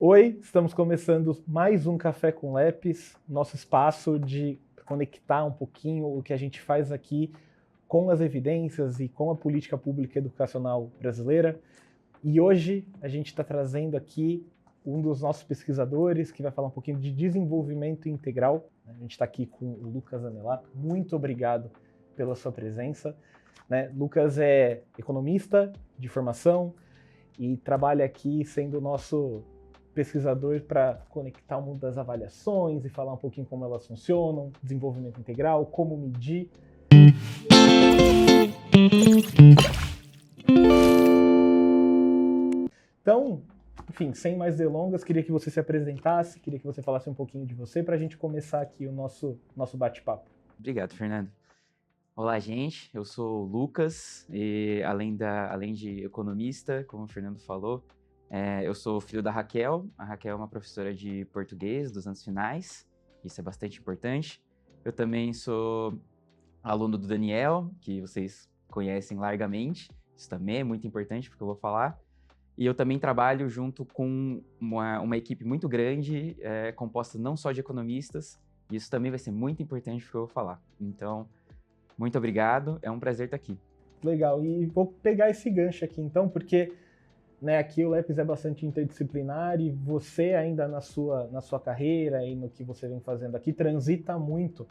Oi, estamos começando mais um Café com Lepes, nosso espaço de conectar um pouquinho o que a gente faz aqui com as evidências e com a política pública educacional brasileira. E hoje a gente está trazendo aqui um dos nossos pesquisadores que vai falar um pouquinho de desenvolvimento integral. A gente está aqui com o Lucas Anelato. Muito obrigado pela sua presença. Lucas é economista de formação e trabalha aqui sendo o nosso pesquisador para conectar o mundo das avaliações e falar um pouquinho como elas funcionam, desenvolvimento integral, como medir. Então, enfim, sem mais delongas, queria que você se apresentasse, queria que você falasse um pouquinho de você para a gente começar aqui o nosso bate-papo. Obrigado, Fernando. Olá, gente. Eu sou o Lucas e além de economista, como o Fernando falou, eu sou filho da Raquel. A Raquel é uma professora de português dos anos finais, isso é bastante importante. Eu também sou aluno do Daniel, que vocês conhecem largamente, isso também é muito importante porque eu vou falar. E eu também trabalho junto com uma equipe muito grande, composta não só de economistas, e isso também vai ser muito importante porque eu vou falar. Então, muito obrigado, é um prazer estar aqui. Legal, e vou pegar esse gancho aqui então, porque aqui o Lepes é bastante interdisciplinar e você ainda na sua carreira e no que você vem fazendo aqui transita muito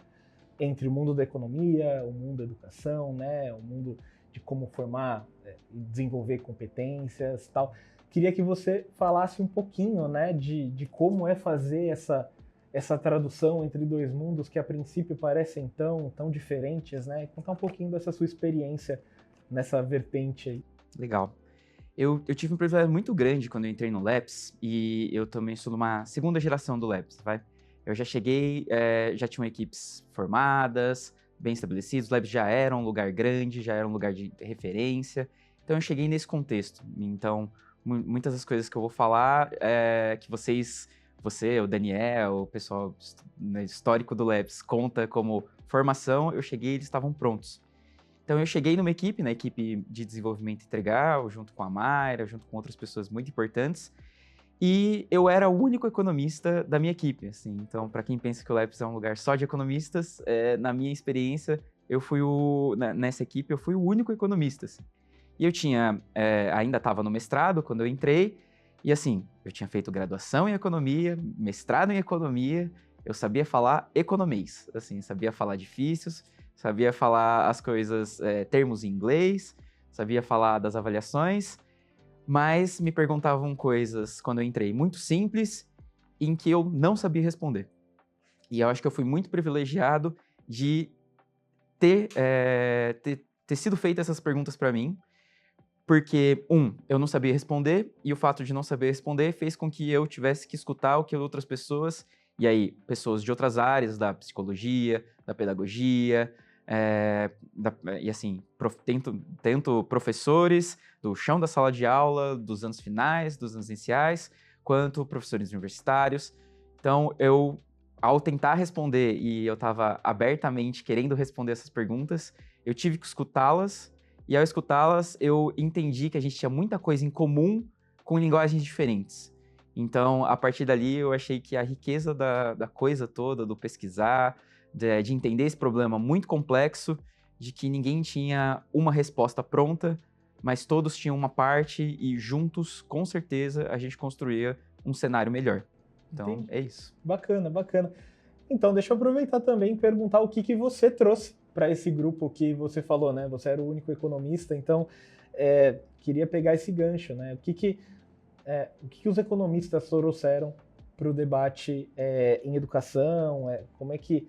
entre o mundo da economia, o mundo da educação, o mundo de como formar e desenvolver competências e tal. Queria que você falasse um pouquinho de como é fazer essa tradução entre dois mundos que a princípio parecem tão diferentes, e contar um pouquinho dessa sua experiência nessa vertente aí. Legal. Eu tive um privilégio muito grande quando eu entrei no Labs, e eu também sou de uma segunda geração do Labs, vai? Eu já cheguei, já tinham equipes formadas, bem estabelecidas, o Labs já era um lugar grande, já era um lugar de referência, então eu cheguei nesse contexto. Então, muitas das coisas que eu vou falar, que você, o Daniel, o pessoal histórico do Labs conta como formação, eu cheguei e eles estavam prontos. Então eu cheguei numa equipe, na equipe de desenvolvimento integral, junto com a Mayra, junto com outras pessoas muito importantes, e eu era o único economista da minha equipe, assim. Então, para quem pensa que o Labs é um lugar só de economistas, na minha experiência, nessa equipe, eu fui o único economista, assim. E eu ainda estava no mestrado quando eu entrei, e assim, eu tinha feito graduação em economia, mestrado em economia, eu sabia falar economês, assim, sabia falar difíceis, sabia falar as coisas, termos em inglês, sabia falar das avaliações, mas me perguntavam coisas quando eu entrei muito simples, em que eu não sabia responder. E eu acho que eu fui muito privilegiado de ter sido feitas essas perguntas para mim, porque, eu não sabia responder, e o fato de não saber responder fez com que eu tivesse que escutar o que outras pessoas, e aí, pessoas de outras áreas, da psicologia, da pedagogia, e assim, tento professores do chão da sala de aula, dos anos finais, dos anos iniciais, quanto professores universitários. Então, ao tentar responder, e eu estava abertamente querendo responder essas perguntas, eu tive que escutá-las, e ao escutá-las, eu entendi que a gente tinha muita coisa em comum com linguagens diferentes. Então, a partir dali, eu achei que a riqueza da coisa toda, do pesquisar, de entender esse problema muito complexo, de que ninguém tinha uma resposta pronta, mas todos tinham uma parte e juntos, com certeza, a gente construía um cenário melhor. Então, Entendi. é isso. Bacana, bacana. Então, deixa eu aproveitar também e perguntar o que você trouxe para esse grupo que você falou, Você era o único economista, então queria pegar esse gancho, O que os economistas trouxeram para o debate em educação? Como é que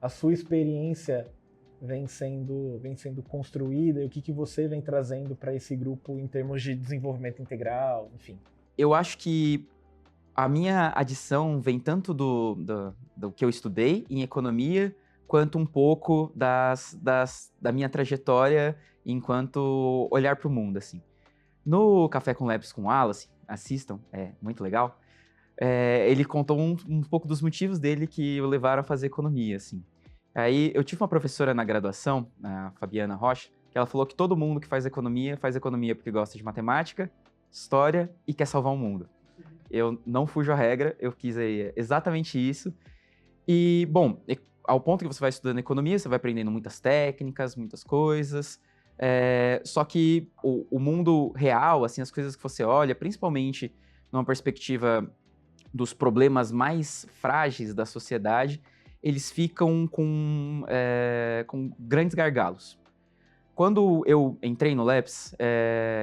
a sua experiência vem sendo construída e o que você vem trazendo para esse grupo em termos de desenvolvimento integral, enfim? Eu acho que a minha adição vem tanto do que eu estudei em economia, quanto um pouco da minha trajetória enquanto olhar para o mundo, assim. No Café com Labs com Wallace, assistam, é muito legal, ele contou um pouco dos motivos dele que o levaram a fazer economia, assim. Aí eu tive uma professora na graduação, a Fabiana Rocha, que ela falou que todo mundo que faz economia porque gosta de matemática, história e quer salvar o mundo. eu não fujo à regra, eu quis exatamente isso. E, bom, ao ponto que você vai estudando economia, você vai aprendendo muitas técnicas, muitas coisas. Só que o mundo real, assim, as coisas que você olha, principalmente numa perspectiva dos problemas mais frágeis da sociedade, eles ficam com grandes gargalos. Quando eu entrei no LEPS,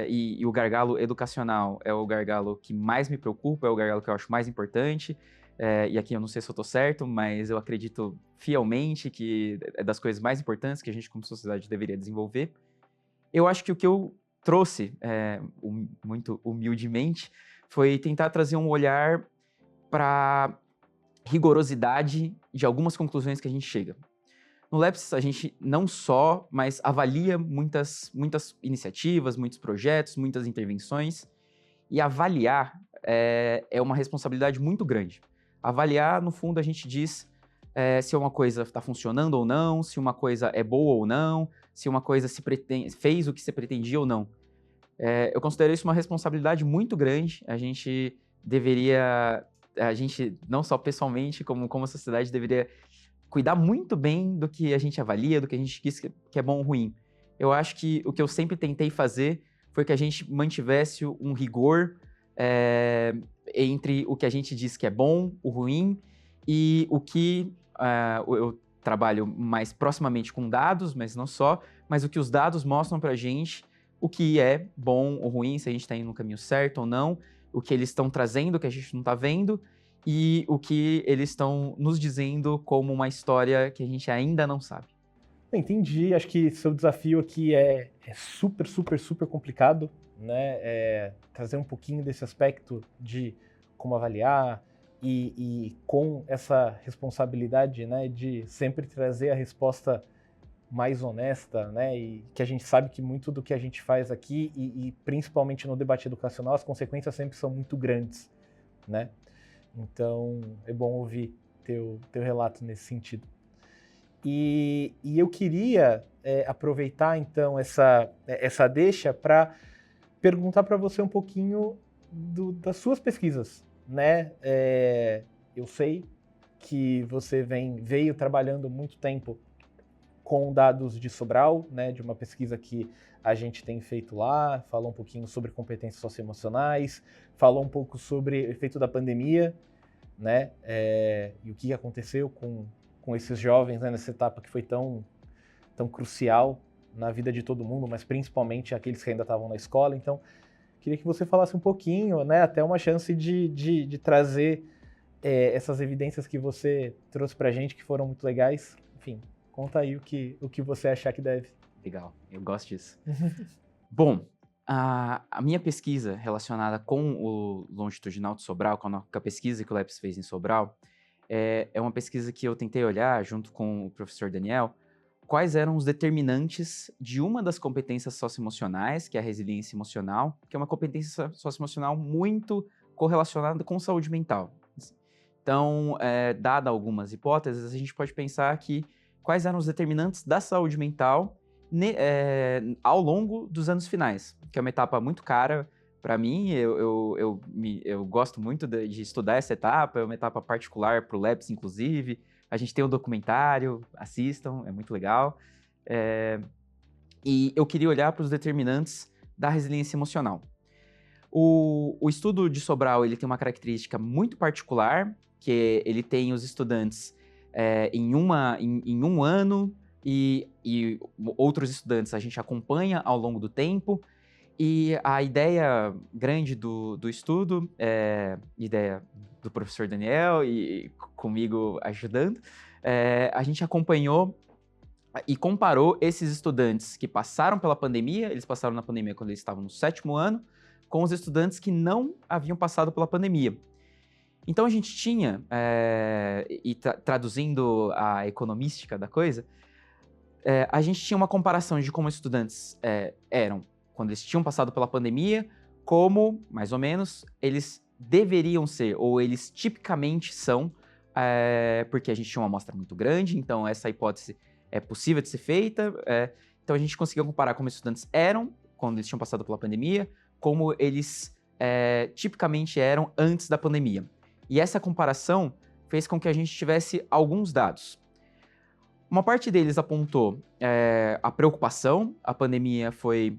e o gargalo educacional é o gargalo que mais me preocupa, é o gargalo que eu acho mais importante, e aqui eu não sei se eu estou certo, mas eu acredito fielmente que é das coisas mais importantes que a gente como sociedade deveria desenvolver. Eu acho que o que eu trouxe, muito humildemente, foi tentar trazer um olhar para rigorosidade de algumas conclusões que a gente chega. No LEPS, a gente não só, mas avalia muitas iniciativas, muitos projetos, muitas intervenções, e avaliar é uma responsabilidade muito grande. Avaliar, no fundo, a gente diz se uma coisa está funcionando ou não, se uma coisa é boa ou não, se uma coisa fez o que se pretendia ou não. Eu considero isso uma responsabilidade muito grande. A gente não só pessoalmente, como sociedade, deveria cuidar muito bem do que a gente avalia, do que a gente diz que é bom ou ruim. Eu acho que o que eu sempre tentei fazer foi que a gente mantivesse um rigor entre o que a gente diz que é bom, o ruim, e o que eu trabalho mais proximamente com dados, mas não só, mas o que os dados mostram pra gente, o que é bom ou ruim, se a gente está indo no caminho certo ou não, o que eles estão trazendo que a gente não está vendo, e o que eles estão nos dizendo como uma história que a gente ainda não sabe. Entendi, acho que seu desafio aqui é super, super, super complicado, né? Trazer um pouquinho desse aspecto de como avaliar e com essa responsabilidade, né, de sempre trazer a resposta mais honesta, né? E que a gente sabe que muito do que a gente faz aqui e principalmente no debate educacional, as consequências sempre são muito grandes, né? Então, é bom ouvir teu relato nesse sentido. E eu queria aproveitar, então, essa deixa para perguntar para você um pouquinho das suas pesquisas, né? Eu sei que você veio trabalhando muito tempo com dados de Sobral, né, de uma pesquisa que a gente tem feito lá, falou um pouquinho sobre competências socioemocionais, falou um pouco sobre o efeito da pandemia, né, e o que aconteceu com esses jovens, né, nessa etapa que foi tão crucial na vida de todo mundo, mas principalmente aqueles que ainda estavam na escola. Então, queria que você falasse um pouquinho, né, até uma chance de trazer essas evidências que você trouxe pra gente, que foram muito legais. Enfim, conta aí o que você achar que deve. Legal, eu gosto disso. Bom, a minha pesquisa relacionada com o Longitudinal de Sobral, com a pesquisa que o LEPS fez em Sobral, é uma pesquisa que eu tentei olhar, junto com o professor Daniel, quais eram os determinantes de uma das competências socioemocionais, que é a resiliência emocional, que é uma competência socioemocional muito correlacionada com saúde mental. Então, dada algumas hipóteses, a gente pode pensar que quais eram os determinantes da saúde mental ao longo dos anos finais, que é uma etapa muito cara para mim. Eu gosto muito de estudar essa etapa, é uma etapa particular para o LEPS, inclusive. A gente tem um documentário, assistam, é muito legal. E eu queria olhar para os determinantes da resiliência emocional. O estudo de Sobral ele tem uma característica muito particular, que ele tem os estudantes em um ano, e outros estudantes a gente acompanha ao longo do tempo. E a ideia grande do estudo, ideia do professor Daniel e comigo ajudando, a gente acompanhou e comparou esses estudantes que passaram pela pandemia, eles passaram na pandemia quando eles estavam no 7º ano, com os estudantes que não haviam passado pela pandemia. Então a gente tinha, traduzindo a economística da coisa, a gente tinha uma comparação de como os estudantes eram quando eles tinham passado pela pandemia, como, mais ou menos, eles deveriam ser, ou eles tipicamente são, porque a gente tinha uma amostra muito grande, então essa hipótese é possível de ser feita. Então a gente conseguiu comparar como os estudantes eram quando eles tinham passado pela pandemia, como eles tipicamente eram antes da pandemia. E essa comparação fez com que a gente tivesse alguns dados. Uma parte deles apontou a preocupação. A pandemia foi,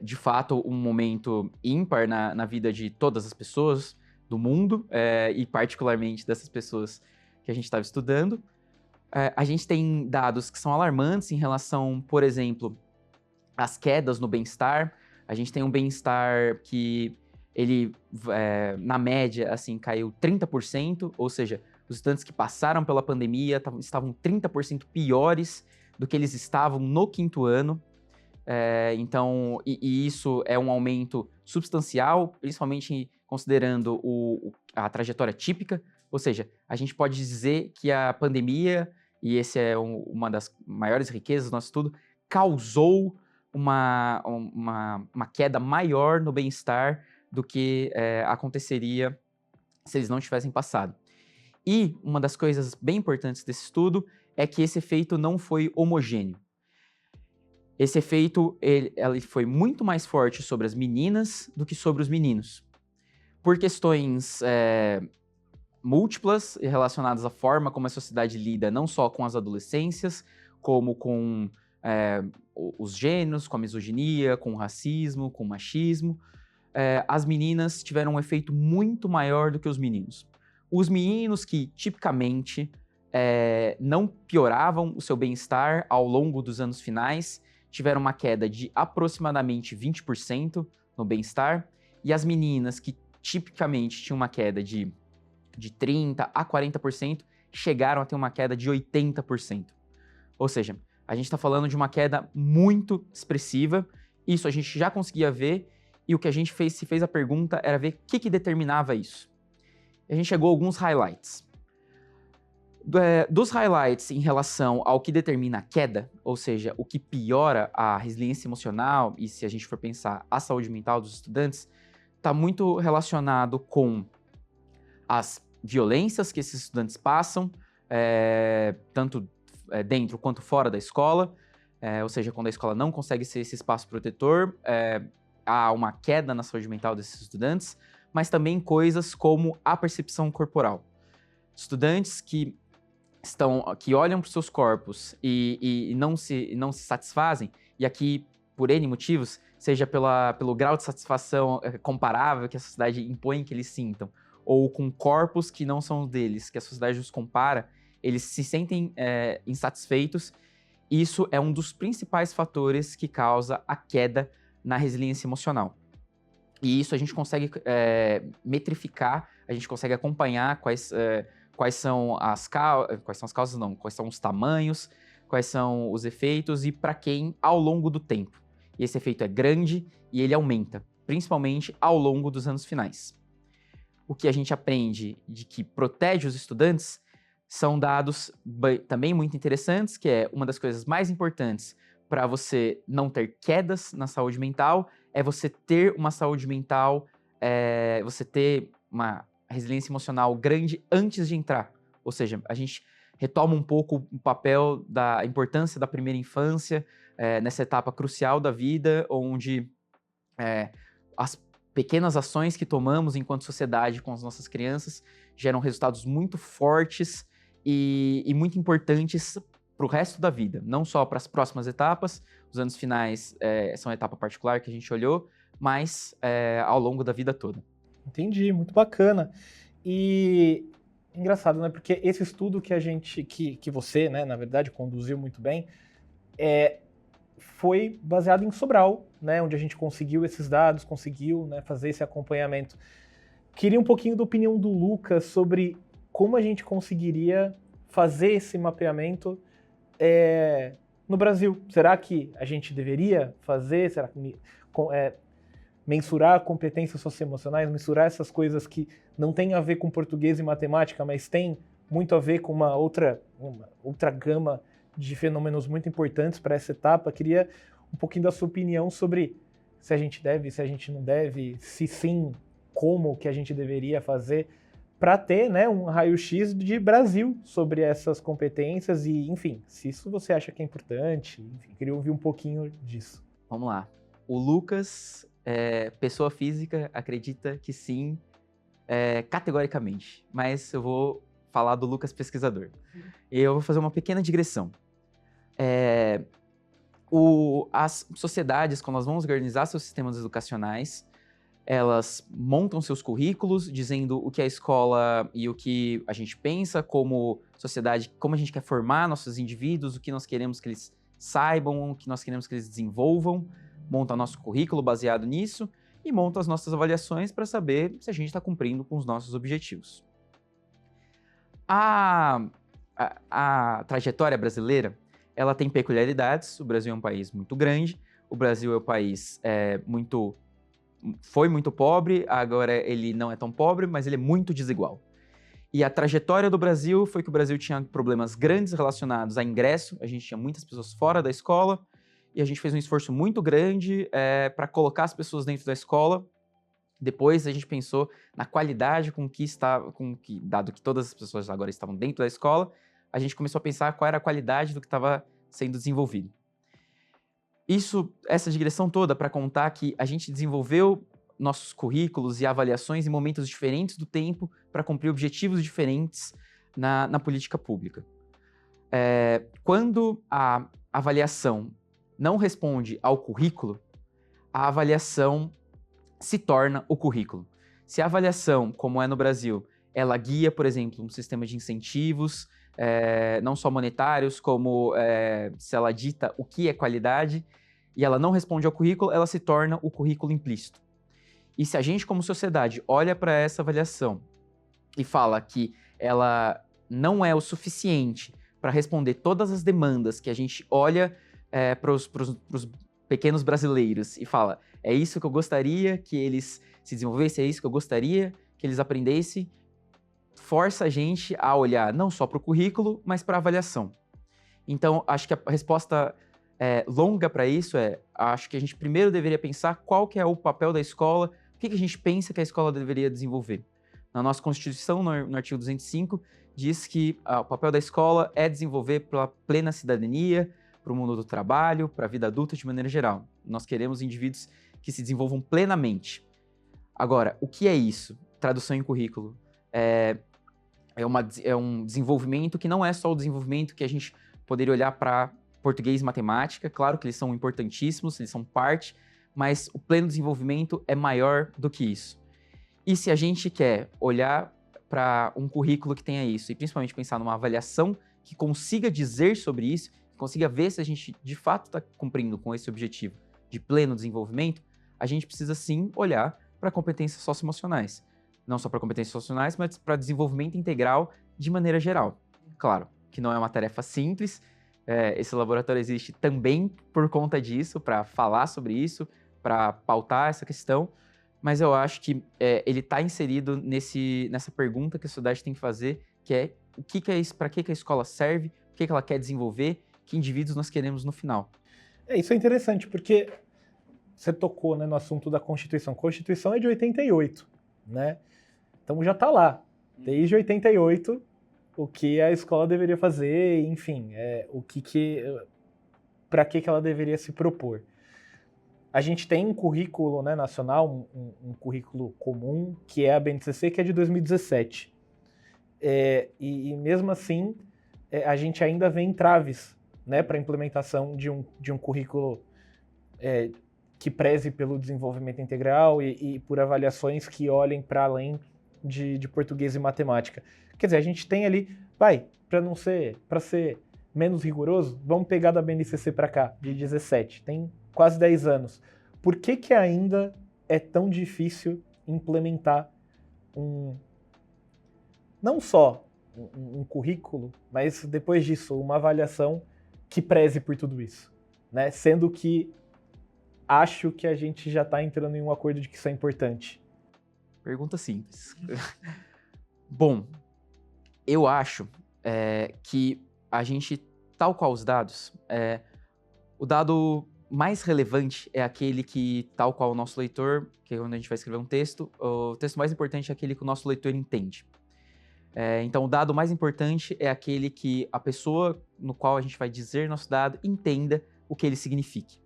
de fato, um momento ímpar na vida de todas as pessoas do mundo, e particularmente dessas pessoas que a gente estava estudando. A gente tem dados que são alarmantes em relação, por exemplo, às quedas no bem-estar. A gente tem um bem-estar que ele, na média, assim, caiu 30%, ou seja, os estudantes que passaram pela pandemia estavam 30% piores do que eles estavam no quinto ano. Então, isso é um aumento substancial, principalmente considerando a trajetória típica. Ou seja, a gente pode dizer que a pandemia, e esse é uma das maiores riquezas do nosso estudo, causou uma queda maior no bem-estar do que aconteceria se eles não tivessem passado. E uma das coisas bem importantes desse estudo é que esse efeito não foi homogêneo. Esse efeito ele foi muito mais forte sobre as meninas do que sobre os meninos. Por questões múltiplas e relacionadas à forma como a sociedade lida não só com as adolescências, como com os gêneros, com a misoginia, com o racismo, com o machismo. As meninas tiveram um efeito muito maior do que os meninos. Os meninos que, tipicamente, não pioravam o seu bem-estar ao longo dos anos finais, tiveram uma queda de aproximadamente 20% no bem-estar, e as meninas que, tipicamente, tinham uma queda de 30% a 40%, chegaram a ter uma queda de 80%. Ou seja, a gente está falando de uma queda muito expressiva. Isso a gente já conseguia ver, e o que a gente se fez a pergunta era ver o que determinava isso. A gente chegou a alguns highlights. Dos highlights em relação ao que determina a queda, ou seja, o que piora a resiliência emocional, e se a gente for pensar a saúde mental dos estudantes, está muito relacionado com as violências que esses estudantes passam, tanto dentro quanto fora da escola, ou seja, quando a escola não consegue ser esse espaço protetor, há uma queda na saúde mental desses estudantes, mas também coisas como a percepção corporal. Estudantes que olham para os seus corpos e não se satisfazem, e aqui por N motivos, seja pelo grau de satisfação comparável que a sociedade impõe que eles sintam, ou com corpos que não são deles, que a sociedade os compara, eles se sentem insatisfeitos. Isso é um dos principais fatores que causa a queda na resiliência emocional. E isso a gente consegue metrificar, a gente consegue acompanhar quais são as causas, não, quais são os tamanhos, quais são os efeitos e para quem ao longo do tempo. E esse efeito é grande e ele aumenta, principalmente ao longo dos anos finais. O que a gente aprende de que protege os estudantes são dados também muito interessantes, que é uma das coisas mais importantes para você não ter quedas na saúde mental, é você ter uma saúde mental, você ter uma resiliência emocional grande antes de entrar. Ou seja, a gente retoma um pouco o papel da importância da primeira infância, nessa etapa crucial da vida, onde as pequenas ações que tomamos enquanto sociedade com as nossas crianças geram resultados muito fortes e muito importantes para o resto da vida, não só para as próximas etapas. Os anos finais são uma etapa particular que a gente olhou, mas ao longo da vida toda. Entendi, muito bacana. E engraçado, né? Porque esse estudo que você, né, na verdade, conduziu muito bem, foi baseado em Sobral, né? Onde a gente conseguiu esses dados, conseguiu, né, fazer esse acompanhamento. Queria um pouquinho da opinião do Lucas sobre como a gente conseguiria fazer esse mapeamento no Brasil. Será que a gente deveria fazer? Será que mensurar competências socioemocionais, mensurar essas coisas que não têm a ver com português e matemática, mas tem muito a ver com uma outra gama de fenômenos muito importantes para essa etapa? Queria um pouquinho da sua opinião sobre se a gente deve, se a gente não deve, se sim, como que a gente deveria fazer para ter, né, um raio-x de Brasil sobre essas competências e, enfim, se isso você acha que é importante. Enfim, queria ouvir um pouquinho disso. Vamos lá. O Lucas pessoa física acredita que sim, categoricamente. Mas eu vou falar do Lucas pesquisador. E eu vou fazer uma pequena digressão. As sociedades, quando elas vão organizar seus sistemas educacionais, elas montam seus currículos dizendo o que é a escola e o que a gente pensa como sociedade, como a gente quer formar nossos indivíduos, o que nós queremos que eles saibam, o que nós queremos que eles desenvolvam, monta nosso currículo baseado nisso e monta as nossas avaliações para saber se a gente está cumprindo com os nossos objetivos. A trajetória brasileira, ela tem peculiaridades. O Brasil é um país muito grande, o Brasil é um país foi muito pobre, agora ele não é tão pobre, mas ele é muito desigual. E a trajetória do Brasil foi que o Brasil tinha problemas grandes relacionados a ingresso, a gente tinha muitas pessoas fora da escola, e a gente fez um esforço muito grande para colocar as pessoas dentro da escola. Depois a gente pensou na qualidade dado que todas as pessoas agora estavam dentro da escola, a gente começou a pensar qual era a qualidade do que estava sendo desenvolvido. Essa digressão toda para contar que a gente desenvolveu nossos currículos e avaliações em momentos diferentes do tempo para cumprir objetivos diferentes na política pública. Quando a avaliação não responde ao currículo, a avaliação se torna o currículo. Se a avaliação, como é no Brasil, ela guia, por exemplo, um sistema de incentivos, não só monetários, como se ela dita o que é qualidade, e ela não responde ao currículo, ela se torna o currículo implícito. E se a gente, como sociedade, olha para essa avaliação e fala que ela não é o suficiente para responder todas as demandas que a gente olha para os pequenos brasileiros e fala, é isso que eu gostaria que eles se desenvolvessem, é isso que eu gostaria que eles aprendessem, força a gente a olhar não só para o currículo, mas para a avaliação. Então, acho que a resposta longa para isso acho que a gente primeiro deveria pensar qual que é o papel da escola, o que a gente pensa que a escola deveria desenvolver. Na nossa Constituição, no artigo 205, diz que o papel da escola é desenvolver pela plena cidadania, para o mundo do trabalho, para a vida adulta de maneira geral. Nós queremos indivíduos que se desenvolvam plenamente. Agora, o que é isso? Tradução em currículo. É um desenvolvimento que não é só o desenvolvimento que a gente poderia olhar para português e matemática. Claro que eles são importantíssimos, eles são parte, mas o pleno desenvolvimento é maior do que isso. E se a gente quer olhar para um currículo que tenha isso, e principalmente pensar numa avaliação que consiga dizer sobre isso, que consiga ver se a gente de fato está cumprindo com esse objetivo de pleno desenvolvimento, a gente precisa sim olhar para competências socioemocionais. Não só para competências socioemocionais, mas para desenvolvimento integral de maneira geral. Claro que não é uma tarefa simples, esse laboratório existe também por conta disso, para falar sobre isso, para pautar essa questão, mas eu acho que ele está inserido nessa pergunta que a sociedade tem que fazer, que é para que a escola serve, o que ela quer desenvolver, que indivíduos nós queremos no final. Isso é interessante, porque você tocou, né, no assunto da Constituição. A Constituição é de 88, né? Então já está lá, desde 88, o que a escola deveria fazer, enfim, para que ela deveria se propor. A gente tem um currículo, né, nacional, um currículo comum, que é a BNCC, que é de 2017. E mesmo assim, a gente ainda vê entraves, né, para a implementação de um currículo que preze pelo desenvolvimento integral e por avaliações que olhem para além de português e matemática. Quer dizer, a gente tem ali, para ser menos rigoroso, vamos pegar da BNCC para cá, de 17, tem quase 10 anos. Por que ainda é tão difícil implementar não só um currículo, mas depois disso, uma avaliação que preze por tudo isso, né? Sendo que acho que a gente já está entrando em um acordo de que isso é importante. Pergunta simples. Bom, eu acho que a gente, tal qual os dados, o dado mais relevante é aquele que, tal qual o nosso leitor, que é quando a gente vai escrever um texto, o texto mais importante é aquele que o nosso leitor entende. Então, o dado mais importante é aquele que a pessoa no qual a gente vai dizer nosso dado entenda o que ele signifique.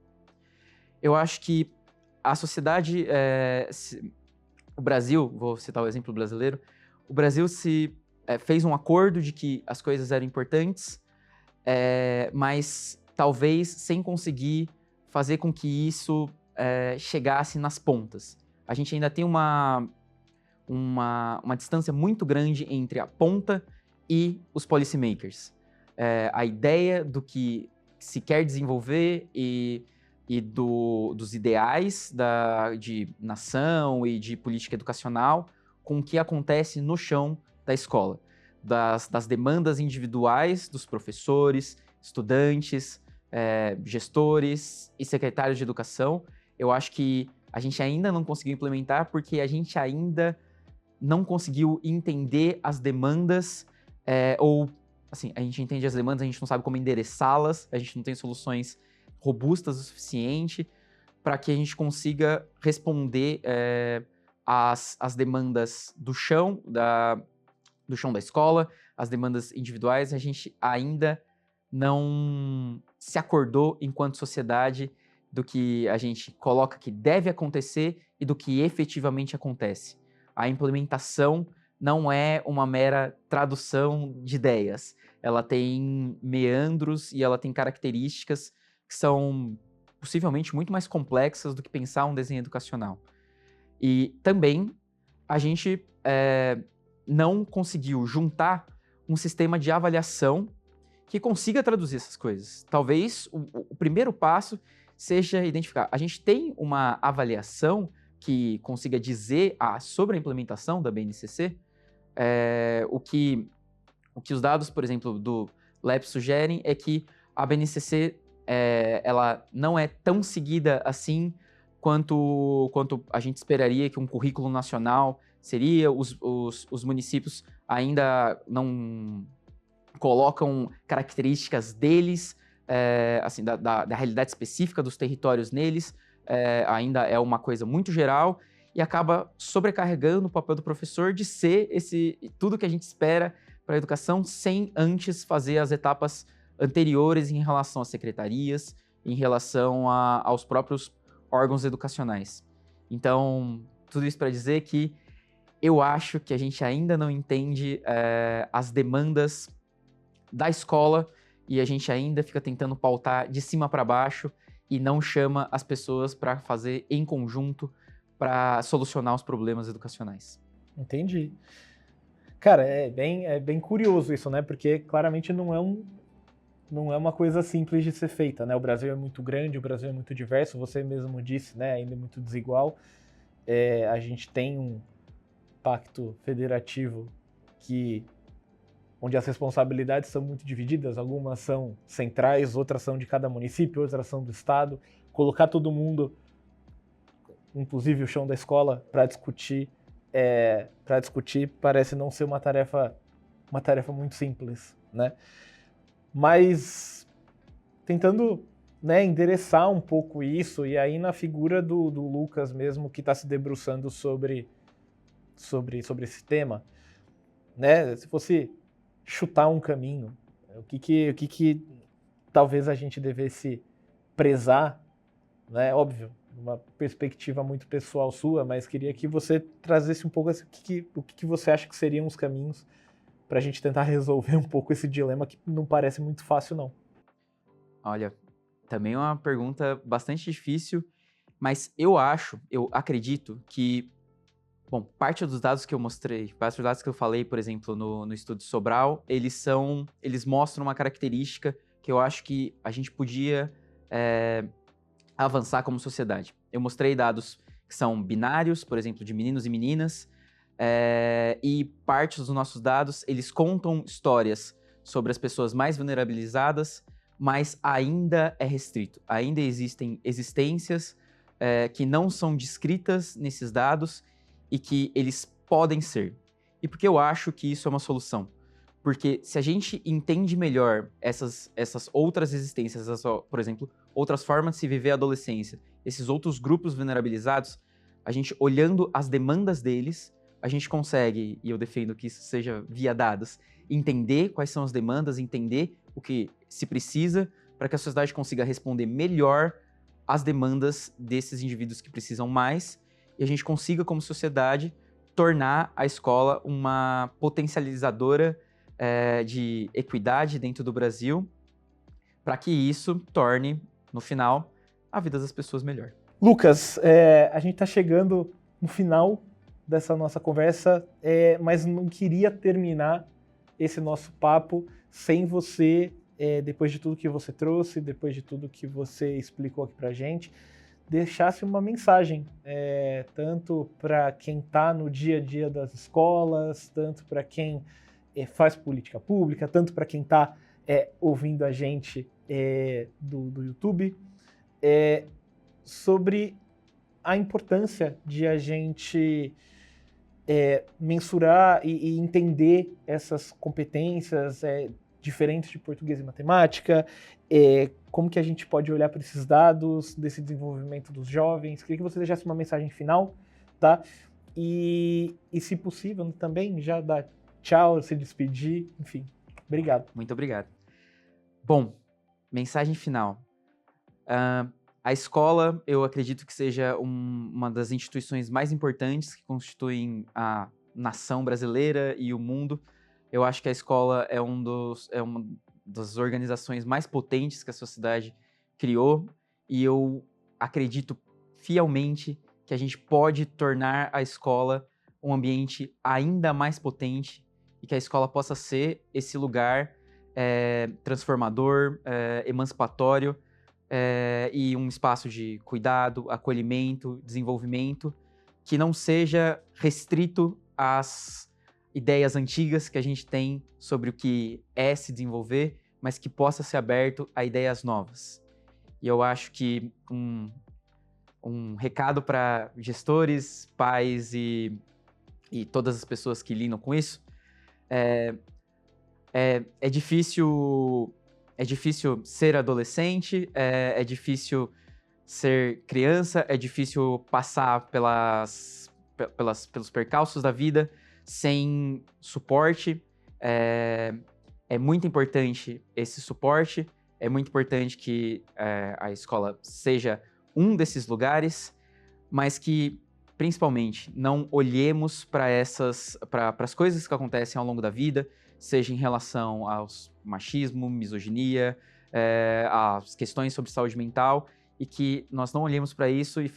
Eu acho que a sociedade, o Brasil, vou citar o exemplo brasileiro, o Brasil fez um acordo de que as coisas eram importantes, mas talvez sem conseguir fazer com que isso chegasse nas pontas. A gente ainda tem uma distância muito grande entre a ponta e os policymakers. A ideia do que se quer desenvolver e dos ideais de nação e de política educacional com o que acontece no chão da escola. Das demandas individuais dos professores, estudantes, gestores e secretários de educação. Eu acho que a gente ainda não conseguiu implementar porque a gente ainda não conseguiu entender as demandas, ou, assim, a gente entende as demandas, a gente não sabe como endereçá-las, a gente não tem soluções robustas o suficiente para que a gente consiga responder às demandas do chão da escola, as demandas individuais. A gente ainda não se acordou enquanto sociedade do que a gente coloca que deve acontecer e do que efetivamente acontece. A implementação não é uma mera tradução de ideias. Ela tem meandros e ela tem características que são possivelmente muito mais complexas do que pensar um desenho educacional. E também a gente não conseguiu juntar um sistema de avaliação que consiga traduzir essas coisas. Talvez o primeiro passo seja identificar. A gente tem uma avaliação que consiga dizer sobre a implementação da BNCC. O que os dados, por exemplo, do LEP sugerem é que a BNCC ela não é tão seguida assim quanto a gente esperaria que um currículo nacional seria. Os municípios ainda não colocam características deles, assim, da realidade específica dos territórios neles, ainda é uma coisa muito geral e acaba sobrecarregando o papel do professor de ser tudo que a gente espera para a educação sem antes fazer as etapas anteriores em relação às secretarias, em relação aos próprios órgãos educacionais. Então, tudo isso para dizer que eu acho que a gente ainda não entende as demandas da escola e a gente ainda fica tentando pautar de cima para baixo e não chama as pessoas para fazer em conjunto para solucionar os problemas educacionais. Entendi. Cara, é bem curioso isso, né? Porque claramente não é uma coisa simples de ser feita, né? O Brasil é muito grande, o Brasil é muito diverso, você mesmo disse, né? Ainda é muito desigual. A gente tem um pacto federativo onde as responsabilidades são muito divididas, algumas são centrais, outras são de cada município, outras são do estado. Colocar todo mundo, inclusive o chão da escola, para discutir parece não ser uma tarefa muito simples, né? Mas tentando, né, endereçar um pouco isso, e aí na figura do Lucas mesmo, que está se debruçando sobre esse tema, né? Se fosse chutar um caminho, o que talvez a gente devesse prezar, né? Óbvio, uma perspectiva muito pessoal sua, mas queria que você trazesse um pouco o que você acha que seriam os caminhos para a gente tentar resolver um pouco esse dilema que não parece muito fácil, não. Olha, também é uma pergunta bastante difícil, mas eu acredito que, bom, parte dos dados que eu mostrei, parte dos dados que eu falei, por exemplo, no estudo Sobral, eles mostram uma característica que eu acho que a gente podia avançar como sociedade. Eu mostrei dados que são binários, por exemplo, de meninos e meninas, e parte dos nossos dados, eles contam histórias sobre as pessoas mais vulnerabilizadas, mas ainda é restrito. Ainda existem existências que não são descritas nesses dados e que eles podem ser. E por que eu acho que isso é uma solução? Porque se a gente entende melhor essas outras existências, por exemplo, outras formas de se viver a adolescência, esses outros grupos vulnerabilizados, a gente olhando as demandas deles, a gente consegue, e eu defendo que isso seja via dados, entender quais são as demandas, entender o que se precisa para que a sociedade consiga responder melhor as demandas desses indivíduos que precisam mais e a gente consiga, como sociedade, tornar a escola uma potencializadora de equidade dentro do Brasil, para que isso torne, no final, a vida das pessoas melhor. Lucas, a gente está chegando no final dessa nossa conversa, mas não queria terminar esse nosso papo sem você, depois de tudo que você trouxe, depois de tudo que você explicou aqui pra gente, deixasse uma mensagem, tanto para quem está no dia a dia das escolas, tanto para quem faz política pública, tanto para quem está ouvindo a gente do YouTube, sobre a importância de a gente mensurar e entender essas competências diferentes de português e matemática, como que a gente pode olhar para esses dados desse desenvolvimento dos jovens. Queria que você deixasse uma mensagem final, tá? E se possível, também já dar tchau, se despedir, enfim. Obrigado. Muito obrigado. Bom, mensagem final. A escola, eu acredito que seja uma das instituições mais importantes que constituem a nação brasileira e o mundo. Eu acho que a escola é uma das organizações mais potentes que a sociedade criou e eu acredito fielmente que a gente pode tornar a escola um ambiente ainda mais potente e que a escola possa ser esse lugar transformador, emancipatório, e um espaço de cuidado, acolhimento, desenvolvimento, que não seja restrito às ideias antigas que a gente tem sobre o que é se desenvolver, mas que possa ser aberto a ideias novas. E eu acho que um recado para gestores, pais e todas as pessoas que lidam com isso, é difícil ser adolescente, é difícil ser criança, é difícil passar pelos percalços da vida sem suporte. É muito importante esse suporte, é muito importante que a escola seja um desses lugares, mas que, principalmente, não olhemos para as coisas que acontecem ao longo da vida, seja em relação aos machismo, misoginia, às questões sobre saúde mental, e que nós não olhemos para isso e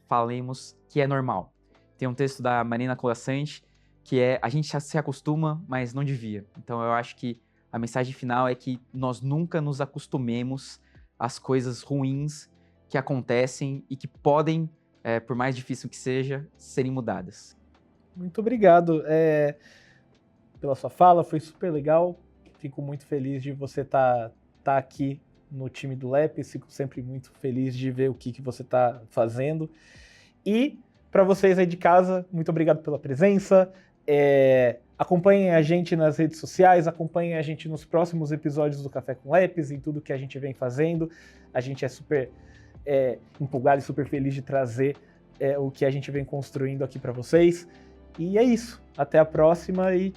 falemos que é normal. Tem um texto da Marina Colasanti que a gente já se acostuma, mas não devia. Então eu acho que a mensagem final é que nós nunca nos acostumemos às coisas ruins que acontecem e que podem, por mais difícil que seja, serem mudadas. Muito obrigado pela sua fala, foi super legal. Fico muito feliz de você estar aqui no time do LEPES, fico sempre muito feliz de ver o que você está fazendo. E para vocês aí de casa, muito obrigado pela presença. Acompanhem a gente nas redes sociais, acompanhem a gente nos próximos episódios do Café com LEPES, em tudo que a gente vem fazendo. A gente é super empolgado e super feliz de trazer o que a gente vem construindo aqui para vocês. E é isso. Até a próxima e